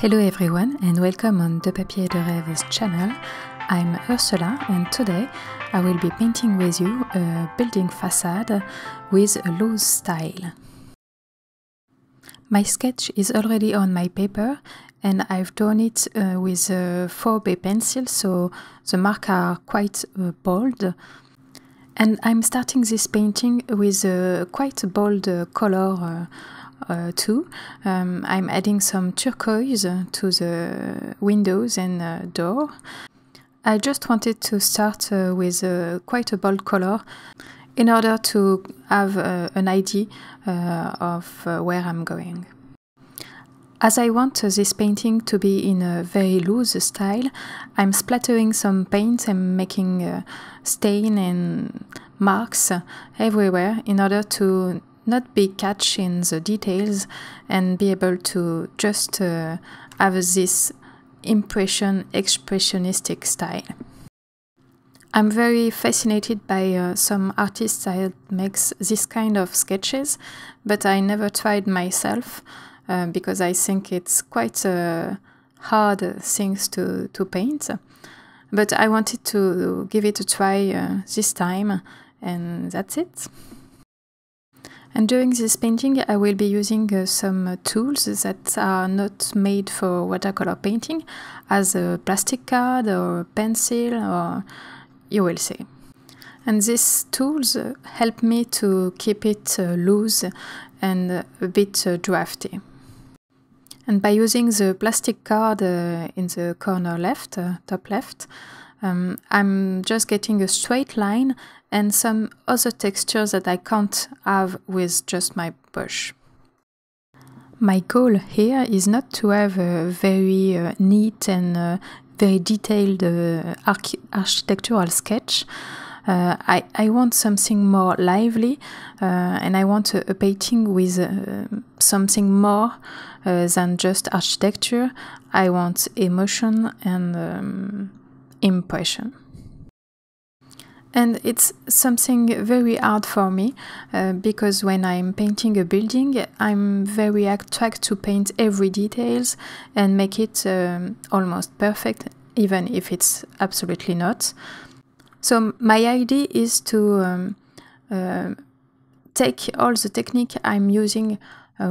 Hello everyone and welcome on De Papier de Rêves channel. I'm Ursula and today I will be painting with you a building facade with a loose style. My sketch is already on my paper and I've drawn it with a 4B pencil, so the marks are quite bold. And I'm starting this painting with a quite bold color too. I'm adding some turquoise to the windows and door. I just wanted to start with quite a bold color in order to have an idea of where I'm going. As I want this painting to be in a very loose style, I'm splattering some paint and making stain and marks everywhere in order to not be catch in the details and be able to just have this expressionistic style. I'm very fascinated by some artists that makes this kind of sketches, but I never tried myself because I think it's quite hard things to paint. But I wanted to give it a try this time, and that's it. And during this painting I will be using some tools that are not made for watercolor painting, as a plastic card or a pencil, or you will see. And these tools help me to keep it loose and a bit drafty. And by using the plastic card in the corner left, top left, I'm just getting a straight line and some other textures that I can't have with just my brush. My goal here is not to have a very neat and very detailed architectural sketch. I want something more lively and I want a painting with something more than just architecture. I want emotion and impression. And it's something very hard for me because when I'm painting a building, I'm very attracted to paint every details and make it almost perfect, even if it's absolutely not. So my idea is to take all the technique I'm using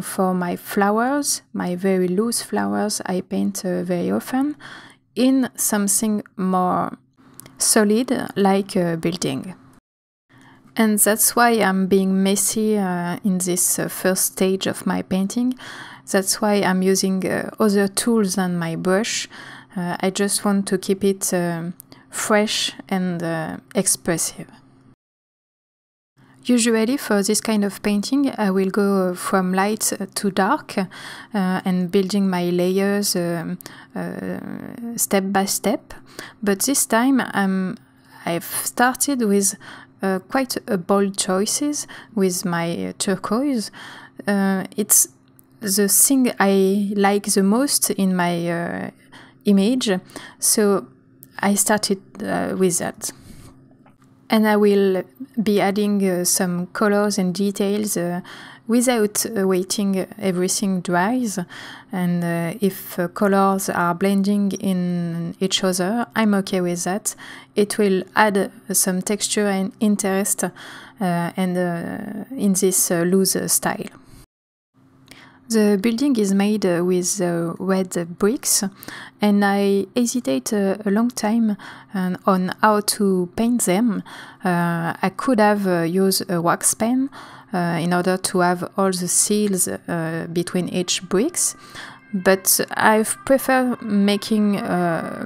for my flowers, my very loose flowers I paint very often, in something more solid, like a building. And that's why I'm being messy in this first stage of my painting. That's why I'm using other tools than my brush. I just want to keep it fresh and expressive. Usually for this kind of painting I will go from light to dark and building my layers step by step, but this time I've started with quite a bold choices with my turquoise. It's the thing I like the most in my image, so I started with that. And I will be adding some colors and details without waiting everything dries. And if colors are blending in each other, I'm okay with that. It will add some texture and interest in this loose style. The building is made with red bricks, and I hesitate a long time on how to paint them. I could have used a wax pen in order to have all the seals between each bricks, but I've preferred making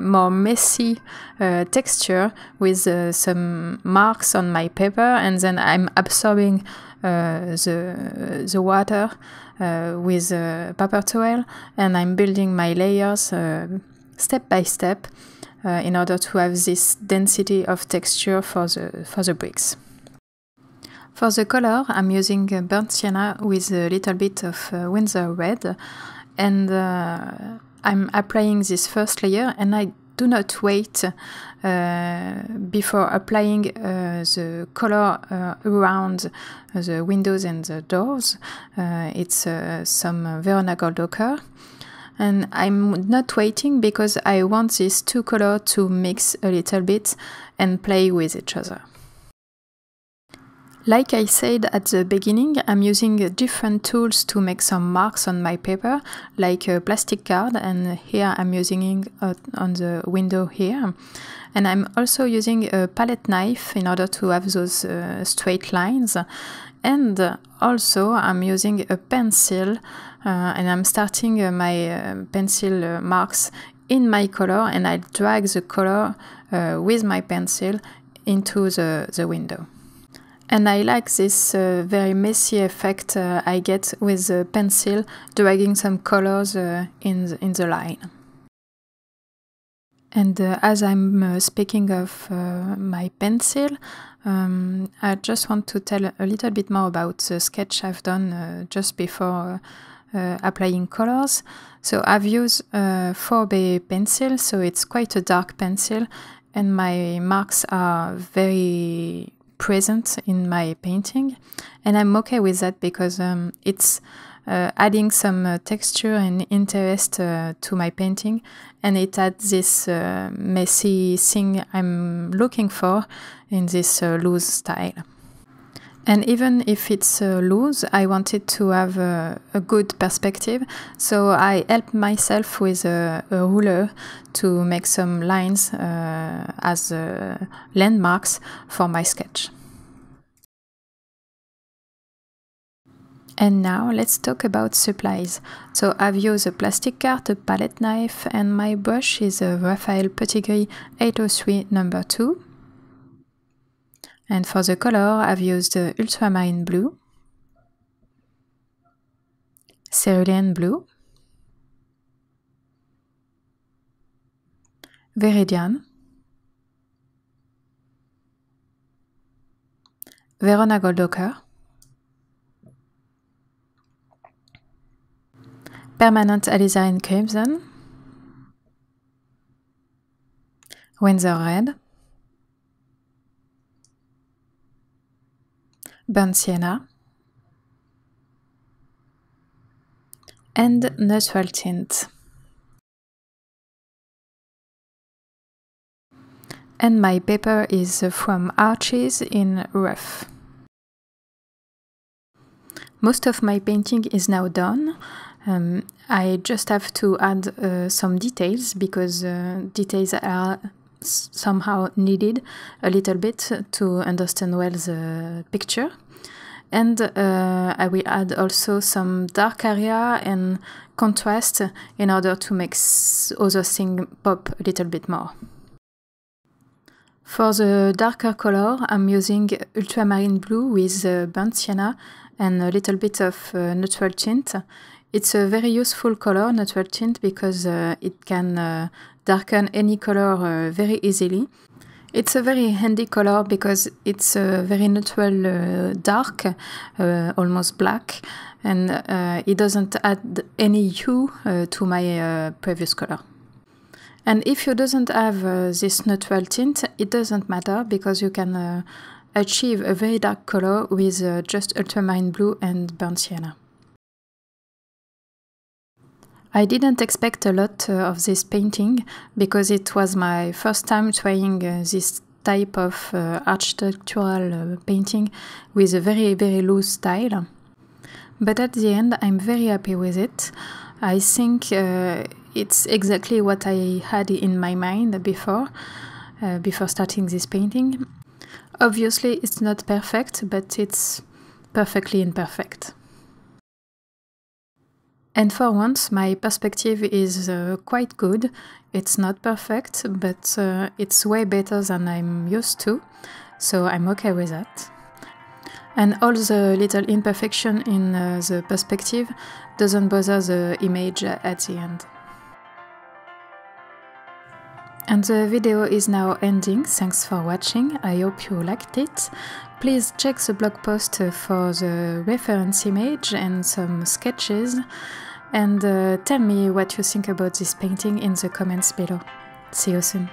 more messy texture with some marks on my paper, and then I'm absorbing the water with a paper towel, and I'm building my layers step by step in order to have this density of texture for the bricks. For the color, I'm using burnt sienna with a little bit of Winsor red, and I'm applying this first layer, and I do not wait before applying the color around the windows and the doors. It's some Verona gold ochre. And I'm not waiting because I want these two colors to mix a little bit and play with each other. Like I said at the beginning, I'm using different tools to make some marks on my paper, like a plastic card, and here I'm using it on the window here. And I'm also using a palette knife in order to have those straight lines. And also I'm using a pencil, and I'm starting my pencil marks in my color, and I drag the color with my pencil into the window. And I like this very messy effect I get with the pencil dragging some colors in the line. And as I'm speaking of my pencil, I just want to tell a little bit more about the sketch I've done just before applying colors. So I've used 4B pencil, so it's quite a dark pencil, and my marks are very present in my painting, and I'm okay with that because it's adding some texture and interest to my painting, and it adds this messy thing I'm looking for in this loose style. And even if it's loose, I wanted to have a good perspective, so I helped myself with a ruler to make some lines as landmarks for my sketch. And now let's talk about supplies. So I've used a plastic card, a palette knife, and my brush is a Raphaël Petit Gris 803 No. 2. And for the color, I've used Ultramarine blue, Cerulean blue, Viridian, Verona Gold Ochre, Permanent Alizarine Crimson, Winsor Red, Burnt Sienna, and Neutral Tint. And my paper is from Arches in Rough. Most of my painting is now done. I just have to add some details because details are somehow needed a little bit to understand well the picture. And I will add also some dark area and contrast in order to make other things pop a little bit more. For the darker color, I'm using ultramarine blue with burnt sienna and a little bit of neutral tint. It's a very useful color, neutral tint, because it can darken any color very easily. It's a very handy color because it's a very neutral dark, almost black, and it doesn't add any hue to my previous color. And if you doesn't have this neutral tint, it doesn't matter because you can achieve a very dark color with just ultramarine blue and burnt sienna. I didn't expect a lot of this painting because it was my first time trying this type of architectural painting with a very, very loose style. But at the end, I'm very happy with it. I think it's exactly what I had in my mind before starting this painting. Obviously, it's not perfect, but it's perfectly imperfect. And for once, my perspective is quite good. It's not perfect, but it's way better than I'm used to, so I'm okay with that. And all the little imperfection in the perspective doesn't bother the image at the end. And the video is now ending. Thanks for watching. I hope you liked it. Please check the blog post for the reference image and some sketches. And tell me what you think about this painting in the comments below. See you soon.